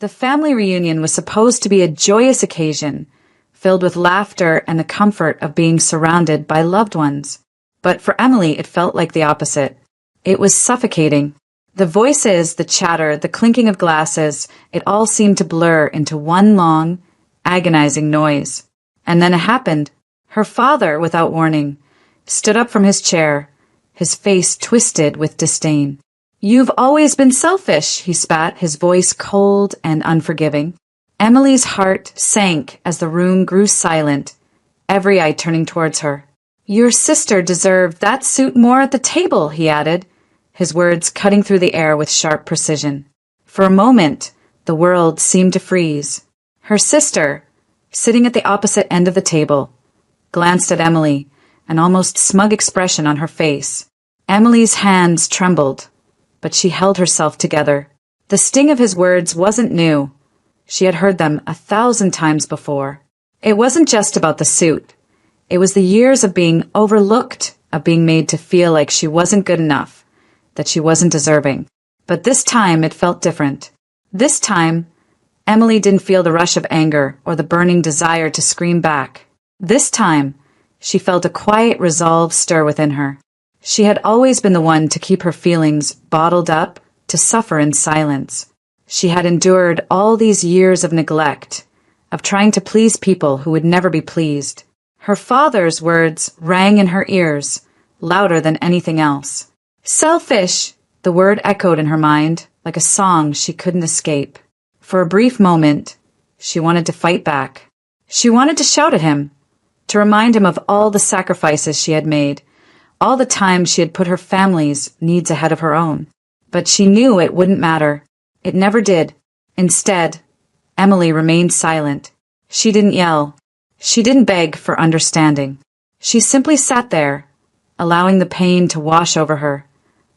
The family reunion was supposed to be a joyous occasion, filled with laughter and the comfort of being surrounded by loved ones. But for Emily, it felt like the opposite. It was suffocating. The voices, the chatter, the clinking of glasses, it all seemed to blur into one long, agonizing noise. And then it happened. Her father, without warning, stood up from his chair, his face twisted with disdain. "You've always been selfish," he spat, his voice cold and unforgiving. Emily's heart sank as the room grew silent, every eye turning towards her. "Your sister deserved that suit more at the table," he added, his words cutting through the air with sharp precision. For a moment, the world seemed to freeze. Her sister, sitting at the opposite end of the table, glanced at Emily, an almost smug expression on her face. Emily's hands trembled, but she held herself together. The sting of his words wasn't new. She had heard them 1,000 times before. It wasn't just about the suit. It was the years of being overlooked, of being made to feel like she wasn't good enough, that she wasn't deserving. But this time it felt different. This time, Emily didn't feel the rush of anger or the burning desire to scream back. This time, she felt a quiet resolve stir within her. She had always been the one to keep her feelings bottled up, to suffer in silence. She had endured all these years of neglect, of trying to please people who would never be pleased. Her father's words rang in her ears, louder than anything else. "Selfish!" The word echoed in her mind, like a song she couldn't escape. For a brief moment, she wanted to fight back. She wanted to shout at him, to remind him of all the sacrifices she had made, all the time she had put her family's needs ahead of her own. But she knew it wouldn't matter. It never did. Instead, Emily remained silent. She didn't yell. She didn't beg for understanding. She simply sat there, allowing the pain to wash over her,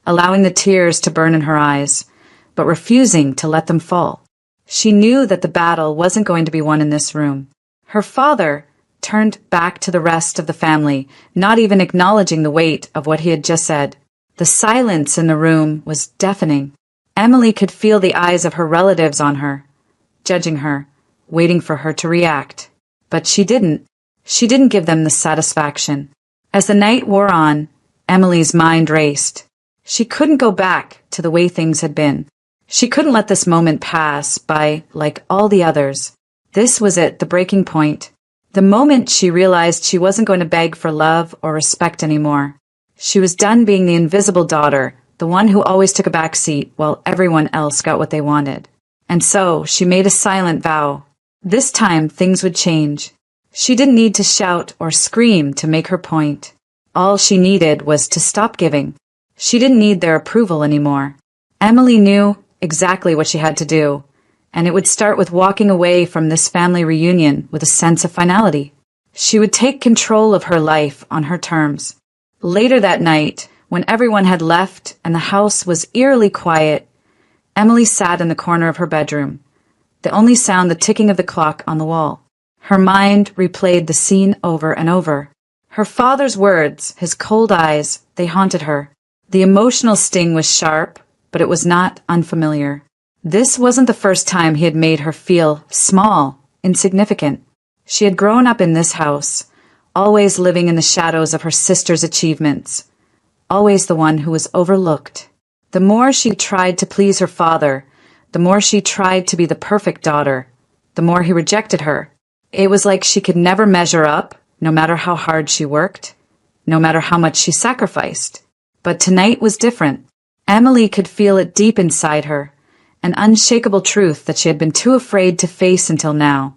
allowing the tears to burn in her eyes, but refusing to let them fall. She knew that the battle wasn't going to be won in this room. Her father turned back to the rest of the family, not even acknowledging the weight of what he had just said. The silence in the room was deafening. Emily could feel the eyes of her relatives on her, judging her, waiting for her to react. But she didn't. She didn't give them the satisfaction. As the night wore on, Emily's mind raced. She couldn't go back to the way things had been. She couldn't let this moment pass by like all the others. This was it, the breaking point. The moment she realized she wasn't going to beg for love or respect anymore. She was done being the invisible daughter, the one who always took a back seat while everyone else got what they wanted. And so she made a silent vow. This time things would change. She didn't need to shout or scream to make her point. All she needed was to stop giving. She didn't need their approval anymore. Emily knew exactly what she had to do, and it would start with walking away from this family reunion with a sense of finality. She would take control of her life on her terms. Later that night, when everyone had left and the house was eerily quiet, Emily sat in the corner of her bedroom, the only sound the ticking of the clock on the wall. Her mind replayed the scene over and over. Her father's words, his cold eyes, they haunted her. The emotional sting was sharp, but it was not unfamiliar. This wasn't the first time he had made her feel small, insignificant. She had grown up in this house, always living in the shadows of her sister's achievements, always the one who was overlooked. The more she tried to please her father, the more she tried to be the perfect daughter, the more he rejected her. It was like she could never measure up, no matter how hard she worked, no matter how much she sacrificed. But tonight was different. Emily could feel it deep inside her, an unshakable truth that she had been too afraid to face until now.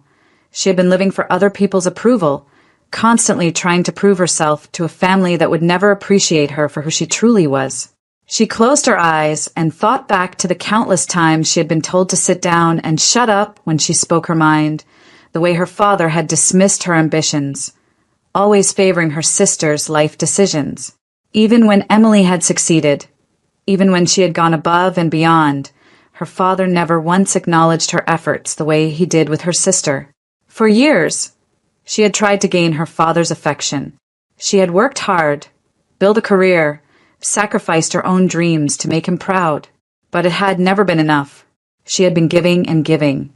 She had been living for other people's approval, constantly trying to prove herself to a family that would never appreciate her for who she truly was. She closed her eyes and thought back to the countless times she had been told to sit down and shut up when she spoke her mind, the way her father had dismissed her ambitions, always favoring her sister's life decisions. Even when Emily had succeeded, even when she had gone above and beyond, her father never once acknowledged her efforts the way he did with her sister. For years, she had tried to gain her father's affection. She had worked hard, built a career, sacrificed her own dreams to make him proud. But it had never been enough. She had been giving and giving,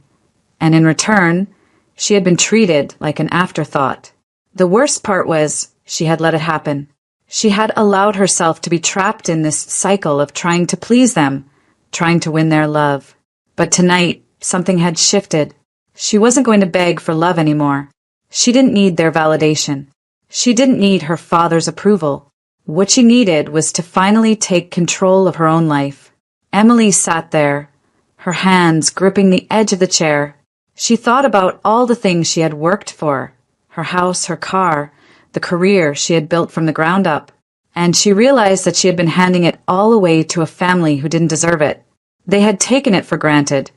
and in return, she had been treated like an afterthought. The worst part was, she had let it happen. She had allowed herself to be trapped in this cycle of trying to please them, trying to win their love. But tonight, something had shifted. She wasn't going to beg for love anymore. She didn't need their validation. She didn't need her father's approval. What she needed was to finally take control of her own life. Emily sat there, her hands gripping the edge of the chair. She thought about all the things she had worked for, her house, her car, the career she had built from the ground up, and she realized that she had been handing it all away to a family who didn't deserve it. They had taken it for granted,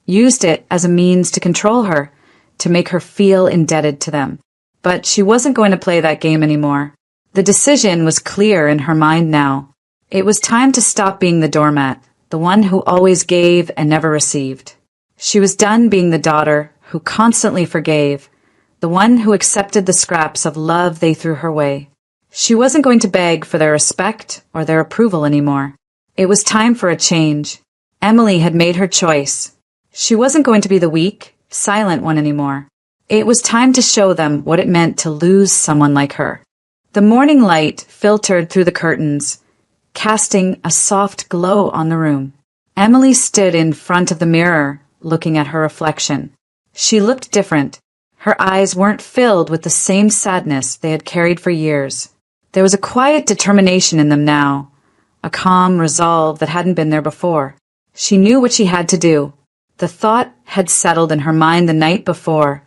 used it as a means to control her, to make her feel indebted to them. But she wasn't going to play that game anymore. The decision was clear in her mind now. It was time to stop being the doormat, the one who always gave and never received. She was done being the daughter who constantly forgave, the one who accepted the scraps of love they threw her way. She wasn't going to beg for their respect or their approval anymore. It was time for a change. Emily had made her choice. She wasn't going to be the weak, silent one anymore. It was time to show them what it meant to lose someone like her. The morning light filtered through the curtains, casting a soft glow on the room. Emily stood in front of the mirror, looking at her reflection. She looked different. Her eyes weren't filled with the same sadness they had carried for years. There was a quiet determination in them now, a calm resolve that hadn't been there before. She knew what she had to do. The thought had settled in her mind the night before,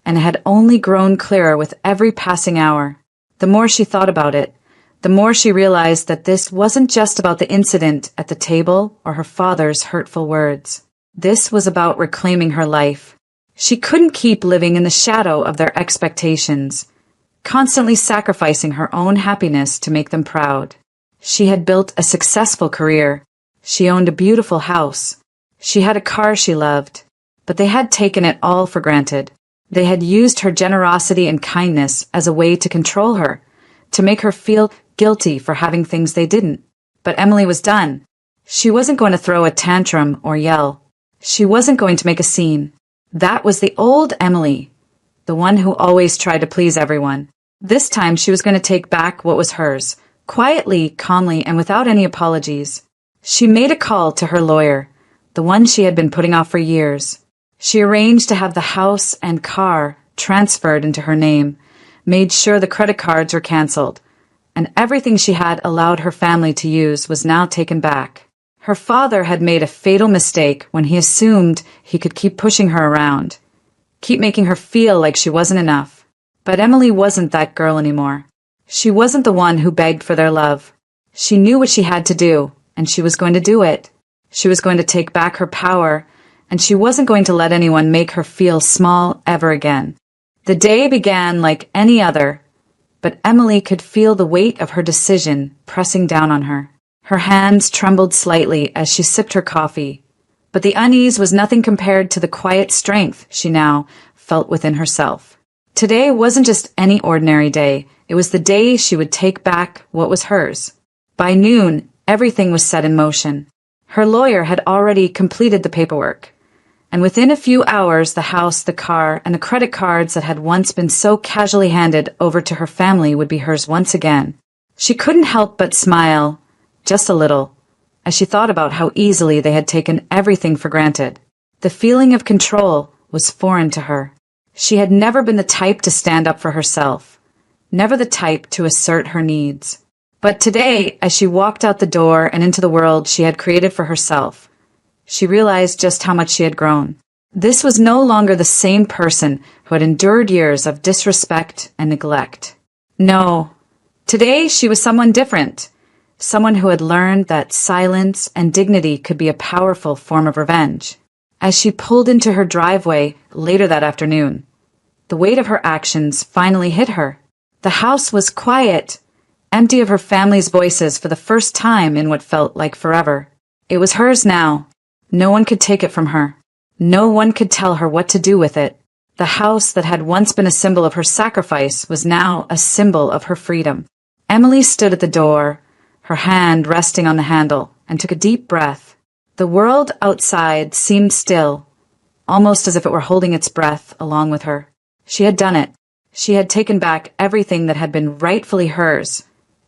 and it had only grown clearer with every passing hour. The more she thought about it, the more she realized that this wasn't just about the incident at the table or her father's hurtful words. This was about reclaiming her life. She couldn't keep living in the shadow of their expectations, constantly sacrificing her own happiness to make them proud. She had built a successful career. She owned a beautiful house. She had a car she loved, but they had taken it all for granted. They had used her generosity and kindness as a way to control her, to make her feel guilty for having things they didn't. But Emily was done. She wasn't going to throw a tantrum or yell. She wasn't going to make a scene. That was the old Emily, the one who always tried to please everyone. This time she was going to take back what was hers, quietly, calmly, and without any apologies. She made a call to her lawyer, the one she had been putting off for years. She arranged to have the house and car transferred into her name, made sure the credit cards were canceled, and everything she had allowed her family to use was now taken back. Her father had made a fatal mistake when he assumed he could keep pushing her around, keep making her feel like she wasn't enough. But Emily wasn't that girl anymore. She wasn't the one who begged for their love. She knew what she had to do, and she was going to do it. She was going to take back her power, and she wasn't going to let anyone make her feel small ever again. The day began like any other, but Emily could feel the weight of her decision pressing down on her. Her hands trembled slightly as she sipped her coffee, but the unease was nothing compared to the quiet strength she now felt within herself. Today wasn't just any ordinary day. It was the day she would take back what was hers. By noon, everything was set in motion. Her lawyer had already completed the paperwork, and within a few hours the house, the car, and the credit cards that had once been so casually handed over to her family would be hers once again. She couldn't help but smile, just a little, as she thought about how easily they had taken everything for granted. The feeling of control was foreign to her. She had never been the type to stand up for herself, never the type to assert her needs. But today, as she walked out the door and into the world she had created for herself, she realized just how much she had grown. This was no longer the same person who had endured years of disrespect and neglect. No, today she was someone different, someone who had learned that silence and dignity could be a powerful form of revenge. As she pulled into her driveway later that afternoon, the weight of her actions finally hit her. The house was quiet, empty of her family's voices for the first time in what felt like forever. It was hers now. No one could take it from her. No one could tell her what to do with it. The house that had once been a symbol of her sacrifice was now a symbol of her freedom. Emily stood at the door, her hand resting on the handle, and took a deep breath. The world outside seemed still, almost as if it were holding its breath along with her. She had done it. She had taken back everything that had been rightfully hers,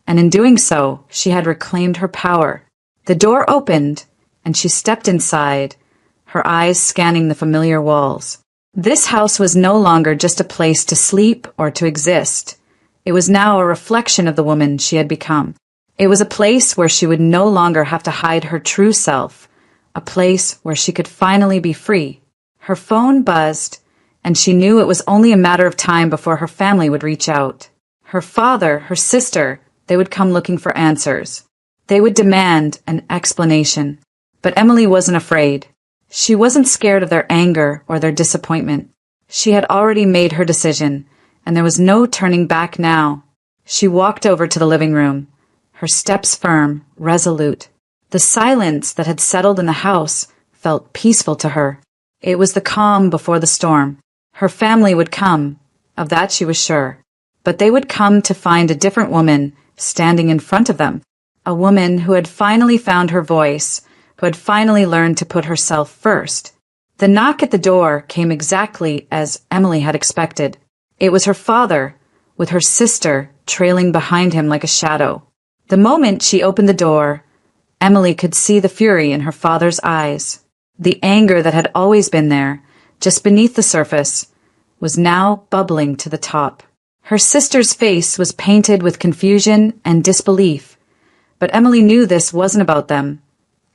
and in doing so, she had reclaimed her power. The door opened, and she stepped inside, her eyes scanning the familiar walls. This house was no longer just a place to sleep or to exist. It was now a reflection of the woman she had become. It was a place where she would no longer have to hide her true self, a place where she could finally be free. Her phone buzzed, and she knew it was only a matter of time before her family would reach out. Her father, her sister, they would come looking for answers. They would demand an explanation. But Emily wasn't afraid. She wasn't scared of their anger or their disappointment. She had already made her decision, and there was no turning back now. She walked over to the living room, her steps firm, resolute. The silence that had settled in the house felt peaceful to her. It was the calm before the storm. Her family would come, of that she was sure. But they would come to find a different woman standing in front of them, a woman who had finally found her voice, who had finally learned to put herself first. The knock at the door came exactly as Emily had expected. It was her father, with her sister trailing behind him like a shadow. The moment she opened the door, Emily could see the fury in her father's eyes. The anger that had always been there, just beneath the surface, was now bubbling to the top. Her sister's face was painted with confusion and disbelief, but Emily knew this wasn't about them.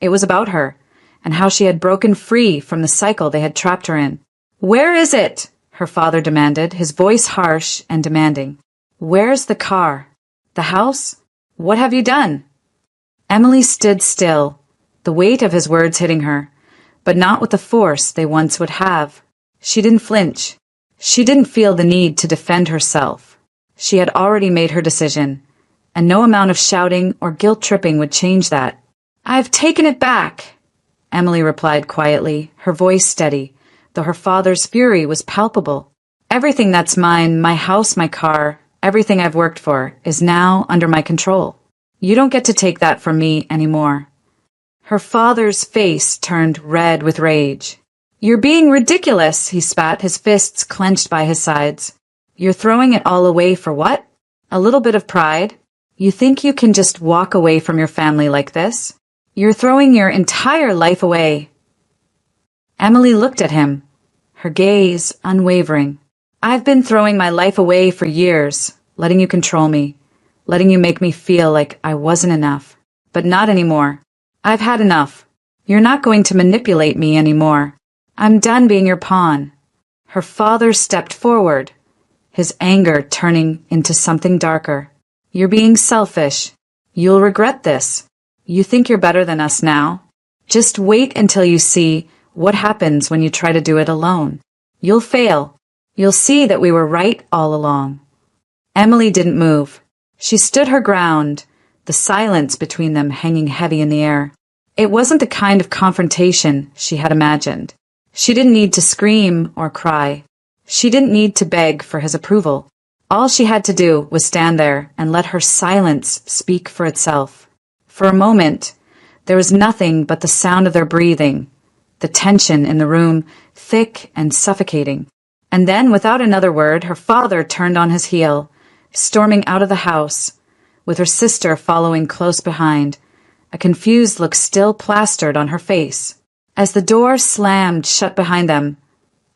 It was about her, and how she had broken free from the cycle they had trapped her in. "Where is it?" her father demanded, his voice harsh and demanding. "Where's the car? The house? What have you done?" Emily stood still, the weight of his words hitting her, but not with the force they once would have. She didn't flinch. She didn't feel the need to defend herself. She had already made her decision, and no amount of shouting or guilt-tripping would change that. "I've taken it back," Emily replied quietly, her voice steady, though her father's fury was palpable. "Everything that's mine, my house, my car, everything I've worked for, is now under my control. You don't get to take that from me anymore." Her father's face turned red with rage. "You're being ridiculous," he spat, his fists clenched by his sides. "You're throwing it all away for what? A little bit of pride? You think you can just walk away from your family like this? You're throwing your entire life away." Emily looked at him, her gaze unwavering. "I've been throwing my life away for years, letting you control me, letting you make me feel like I wasn't enough. But not anymore. I've had enough. You're not going to manipulate me anymore. I'm done being your pawn." Her father stepped forward, his anger turning into something darker. "You're being selfish. You'll regret this. You think you're better than us now? Just wait until you see what happens when you try to do it alone. You'll fail. You'll see that we were right all along." Emily didn't move. She stood her ground, the silence between them hanging heavy in the air. It wasn't the kind of confrontation she had imagined. She didn't need to scream or cry. She didn't need to beg for his approval. All she had to do was stand there and let her silence speak for itself. For a moment, there was nothing but the sound of their breathing, the tension in the room, thick and suffocating. And then, without another word, her father turned on his heel, storming out of the house, with her sister following close behind, a confused look still plastered on her face. As the door slammed shut behind them,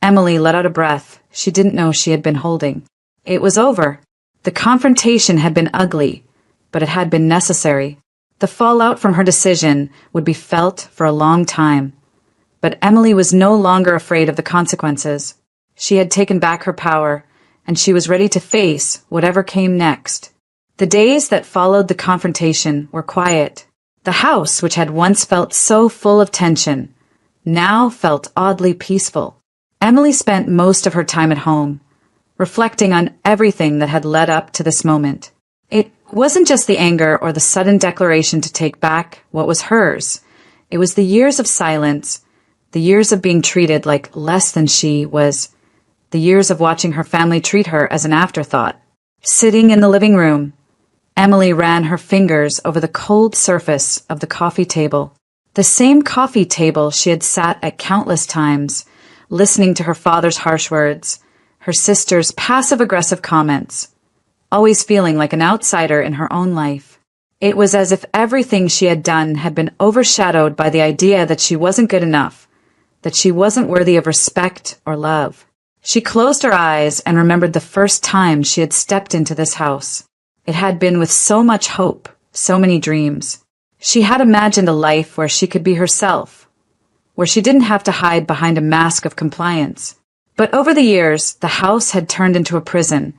Emily let out a breath she didn't know she had been holding. It was over. The confrontation had been ugly, but it had been necessary. The fallout from her decision would be felt for a long time. But Emily was no longer afraid of the consequences. She had taken back her power, and she was ready to face whatever came next. The days that followed the confrontation were quiet. The house, which had once felt so full of tension, now felt oddly peaceful. Emily spent most of her time at home, reflecting on everything that had led up to this moment. It wasn't just the anger or the sudden declaration to take back what was hers. It was the years of silence, the years of being treated like less than she was, the years of watching her family treat her as an afterthought. Sitting in the living room, Emily ran her fingers over the cold surface of the coffee table. The same coffee table she had sat at countless times, listening to her father's harsh words, her sister's passive-aggressive comments, always feeling like an outsider in her own life. It was as if everything she had done had been overshadowed by the idea that she wasn't good enough, that she wasn't worthy of respect or love. She closed her eyes and remembered the first time she had stepped into this house. It had been with so much hope, so many dreams. She had imagined a life where she could be herself, where she didn't have to hide behind a mask of compliance. But over the years, the house had turned into a prison,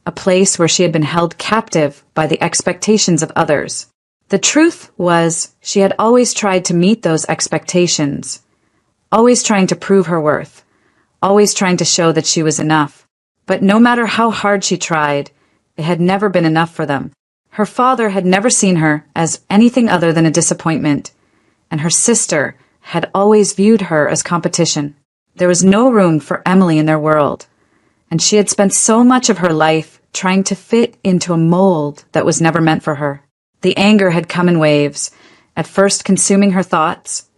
a place where she had been held captive by the expectations of others. The truth was, she had always tried to meet those expectations, always trying to prove her worth, always trying to show that she was enough. But no matter how hard she tried, it had never been enough for them. Her father had never seen her as anything other than a disappointment, and her sister had always viewed her as competition. There was no room for Emily in their world, and she had spent so much of her life trying to fit into a mold that was never meant for her. The anger had come in waves, at first consuming her thoughts,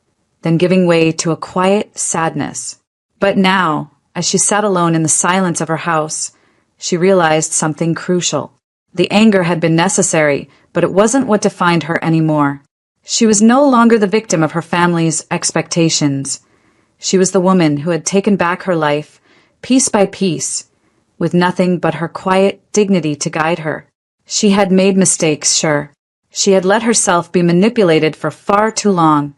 then giving way to a quiet sadness. But now, as she sat alone in the silence of her house, she realized something crucial. The anger had been necessary, but it wasn't what defined her anymore. She was no longer the victim of her family's expectations. She was the woman who had taken back her life, piece by piece, with nothing but her quiet dignity to guide her. She had made mistakes, sure. She had let herself be manipulated for far too long,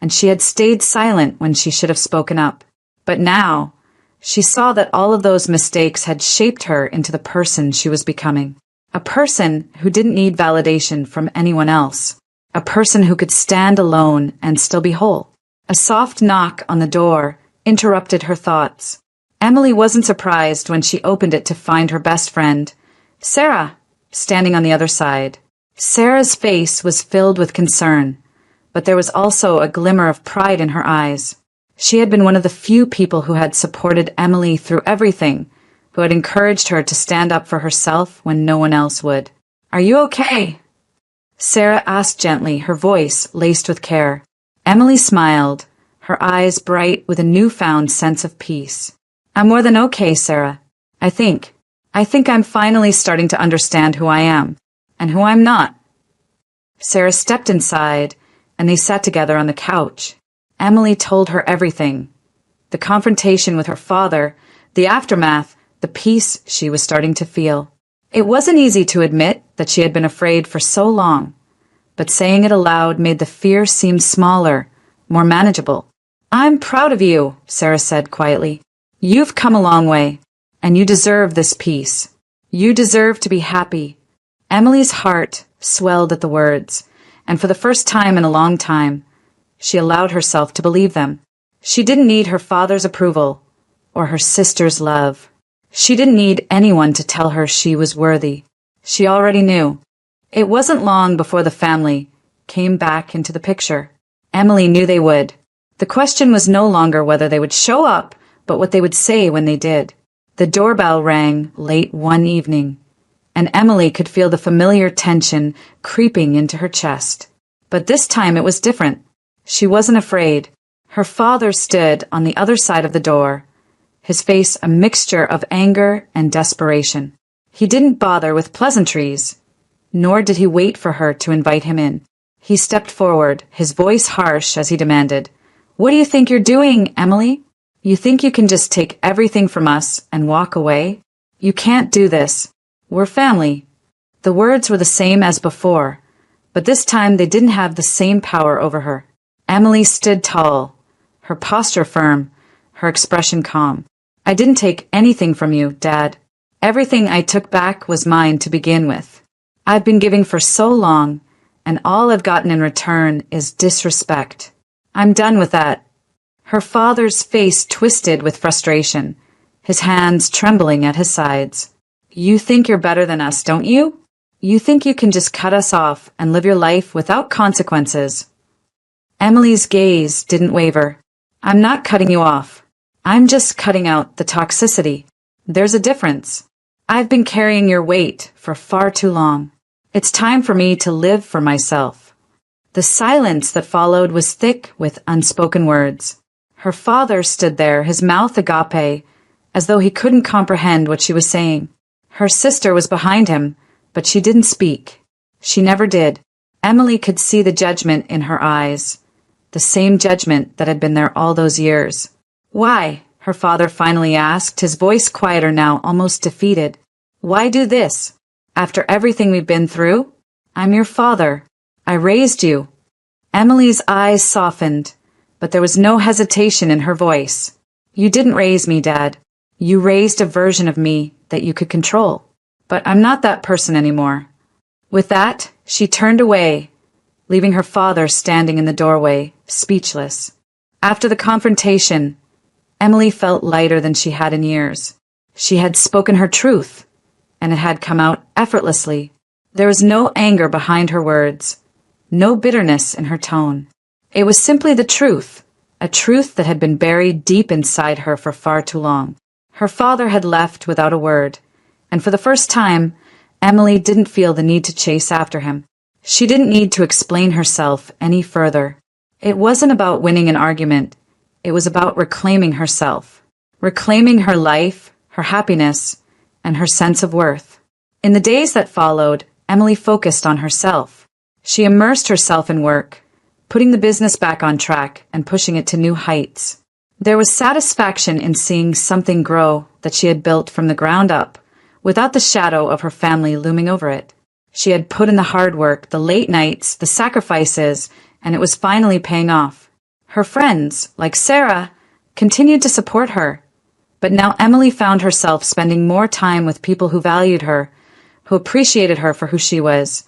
and she had stayed silent when she should have spoken up. But now, she saw that all of those mistakes had shaped her into the person she was becoming. A person who didn't need validation from anyone else. A person who could stand alone and still be whole. A soft knock on the door interrupted her thoughts. Emily wasn't surprised when she opened it to find her best friend, Sarah, standing on the other side. Sarah's face was filled with concern, but there was also a glimmer of pride in her eyes. She had been one of the few people who had supported Emily through everything, who had encouraged her to stand up for herself when no one else would. "Are you okay?" Sarah asked gently, her voice laced with care. Emily smiled, her eyes bright with a newfound sense of peace. "I'm more than okay, Sarah. I think I'm finally starting to understand who I am, and who I'm not." Sarah stepped inside, and they sat together on the couch. Emily told her everything. The confrontation with her father, the aftermath, the peace she was starting to feel. It wasn't easy to admit that she had been afraid for so long, but saying it aloud made the fear seem smaller, more manageable. "I'm proud of you," Sarah said quietly. "You've come a long way, and you deserve this peace. You deserve to be happy." Emily's heart swelled at the words, and for the first time in a long time, she allowed herself to believe them. She didn't need her father's approval or her sister's love. She didn't need anyone to tell her she was worthy. She already knew. It wasn't long before the family came back into the picture. Emily knew they would. The question was no longer whether they would show up, but what they would say when they did. The doorbell rang late one evening, and Emily could feel the familiar tension creeping into her chest. But this time it was different. She wasn't afraid. Her father stood on the other side of the door, his face a mixture of anger and desperation. He didn't bother with pleasantries, nor did he wait for her to invite him in. He stepped forward, his voice harsh as he demanded, "What do you think you're doing, Emily? You think you can just take everything from us and walk away? You can't do this. We're family." The words were the same as before, but this time they didn't have the same power over her. Emily stood tall, her posture firm, her expression calm. "I didn't take anything from you, Dad. Everything I took back was mine to begin with. I've been giving for so long, and all I've gotten in return is disrespect. I'm done with that." Her father's face twisted with frustration, his hands trembling at his sides. "You think you're better than us, don't you? You think you can just cut us off and live your life without consequences?" Emily's gaze didn't waver. "I'm not cutting you off. I'm just cutting out the toxicity. There's a difference. I've been carrying your weight for far too long. It's time for me to live for myself." The silence that followed was thick with unspoken words. Her father stood there, his mouth agape, as though he couldn't comprehend what she was saying. Her sister was behind him, but she didn't speak. She never did. Emily could see the judgment in her eyes, the same judgment that had been there all those years. "Why?" her father finally asked, his voice quieter now, almost defeated. "Why do this? After everything we've been through? I'm your father. I raised you." Emily's eyes softened, but there was no hesitation in her voice. "You didn't raise me, Dad. You raised a version of me that you could control. But I'm not that person anymore." With that, she turned away, leaving her father standing in the doorway, speechless. After the confrontation, Emily felt lighter than she had in years. She had spoken her truth, and it had come out effortlessly. There was no anger behind her words, no bitterness in her tone. It was simply the truth, a truth that had been buried deep inside her for far too long. Her father had left without a word, and for the first time, Emily didn't feel the need to chase after him. She didn't need to explain herself any further. It wasn't about winning an argument. It was about reclaiming herself, reclaiming her life, her happiness, and her sense of worth. In the days that followed, Emily focused on herself. She immersed herself in work, putting the business back on track and pushing it to new heights. There was satisfaction in seeing something grow that she had built from the ground up, without the shadow of her family looming over it. She had put in the hard work, the late nights, the sacrifices, and it was finally paying off. Her friends, like Sarah, continued to support her, but now Emily found herself spending more time with people who valued her, who appreciated her for who she was,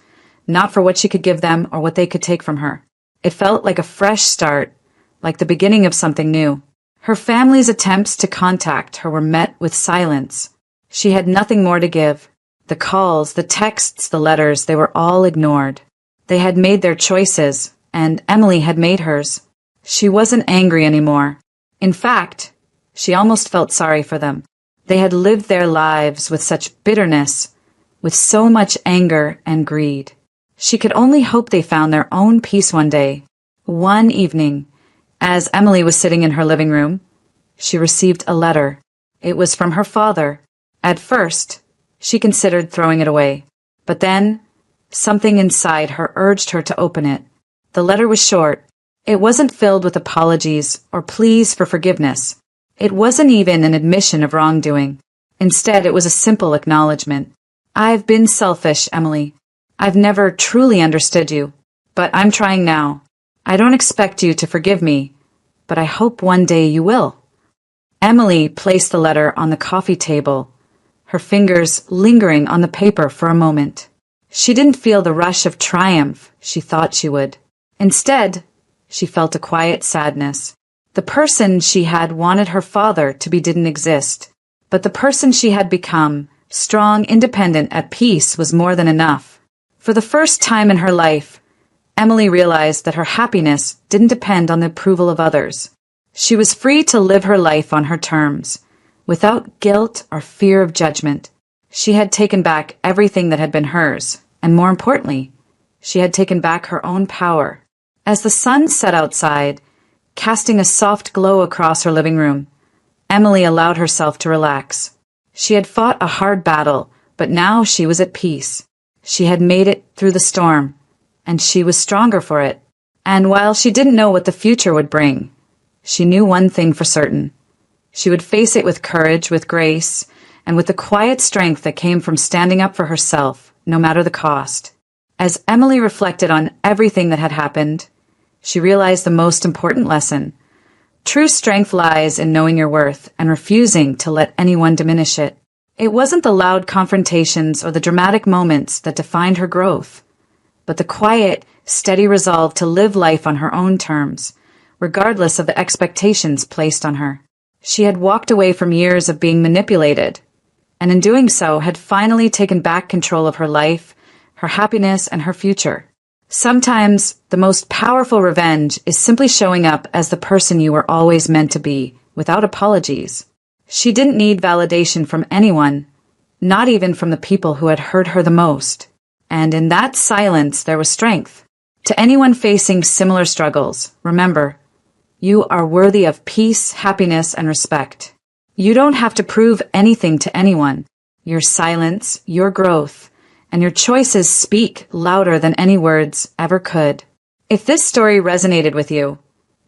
not for what she could give them or what they could take from her. It felt like a fresh start, like the beginning of something new. Her family's attempts to contact her were met with silence. She had nothing more to give. The calls, the texts, the letters, they were all ignored. They had made their choices, and Emily had made hers. She wasn't angry anymore. In fact, she almost felt sorry for them. They had lived their lives with such bitterness, with so much anger and greed. She could only hope they found their own peace one day. One evening, as Emily was sitting in her living room, she received a letter. It was from her father. At first, she considered throwing it away, but then something inside her urged her to open it. The letter was short. It wasn't filled with apologies or pleas for forgiveness. It wasn't even an admission of wrongdoing. Instead, it was a simple acknowledgement. "I've been selfish, Emily. I've never truly understood you, but I'm trying now. I don't expect you to forgive me, but I hope one day you will." Emily placed the letter on the coffee table, her fingers lingering on the paper for a moment. She didn't feel the rush of triumph she thought she would. Instead, she felt a quiet sadness. The person she had wanted her father to be didn't exist, but the person she had become, strong, independent, at peace, was more than enough. For the first time in her life, Emily realized that her happiness didn't depend on the approval of others. She was free to live her life on her terms, without guilt or fear of judgment. She had taken back everything that had been hers, and more importantly, she had taken back her own power. As the sun set outside, casting a soft glow across her living room, Emily allowed herself to relax. She had fought a hard battle, but now she was at peace. She had made it through the storm, and she was stronger for it. And while she didn't know what the future would bring, she knew one thing for certain. She would face it with courage, with grace, and with the quiet strength that came from standing up for herself, no matter the cost. As Emily reflected on everything that had happened, she realized the most important lesson. True strength lies in knowing your worth and refusing to let anyone diminish it. It wasn't the loud confrontations or the dramatic moments that defined her growth, but the quiet, steady resolve to live life on her own terms, regardless of the expectations placed on her. She had walked away from years of being manipulated, and in doing so had finally taken back control of her life, her happiness, and her future. Sometimes the most powerful revenge is simply showing up as the person you were always meant to be, without apologies. She didn't need validation from anyone, not even from the people who had hurt her the most. And in that silence there was strength. To anyone facing similar struggles, remember, you are worthy of peace, happiness, and respect. You don't have to prove anything to anyone. Your silence, your growth, and your choices speak louder than any words ever could. If this story resonated with you,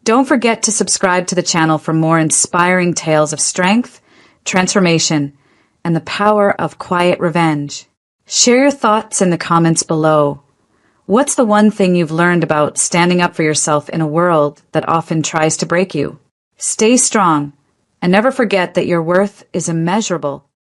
don't forget to subscribe to the channel for more inspiring tales of strength, transformation, and the power of quiet revenge. Share your thoughts in the comments below. What's the one thing you've learned about standing up for yourself in a world that often tries to break you? Stay strong, and never forget that your worth is immeasurable.